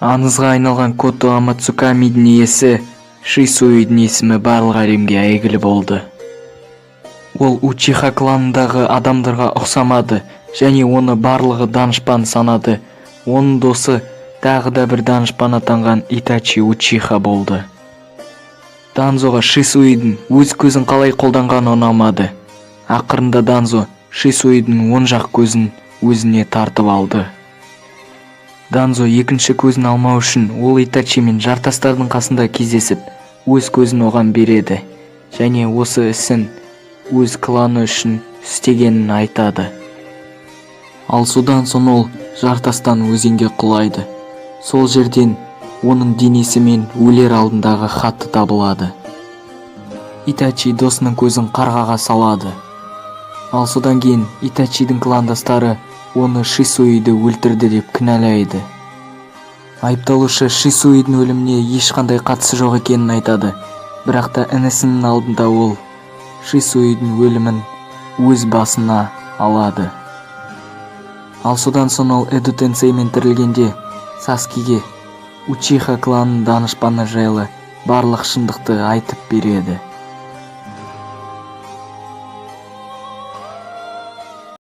Аңызға айналған Кото Амацукамидин иесі Шисуидин есімі барлық әлемге әйгілі болды. Ол Учиха кланындағы адамдарға ұқсамады және оны барлығы данышпан санады. Оның досы тағы да бір данышпан атанған Итачи Учиха болды. Данзоға Шисуидин өз көзін қалай қолданғаны ұнамады. Ақырында Данзо Шисуидин оң жақ көзін өзіне тартып алды. Данзо екінші көзін алмау үшін ол Итачи мен жартастардың қасында кездесіп, өз көзін оған береді және осы ісін өз кланы үшін істегенін айтады. Ал содан соң ол жартастан өзенге құлайды. Сол жерден оның денесі мен өлер алдындағы хаты табылады. Итачи досының көзін қарғаға салады. Ал содан кейін Итачидің кландастары оны Шисуиді өлтірді деп кінәлайды. Айыпталушы Шисуидің өліміне ешқандай қатысы жоқ екенін айтады, бірақ та інісінің алдында ол Шисуидің өлімін өз басына алады. Ал содан соң ол Эдо Тенсеймен тірілгенде Саскиге Учиха кланының данышпаны жайлы барлық шындықты айтып береді.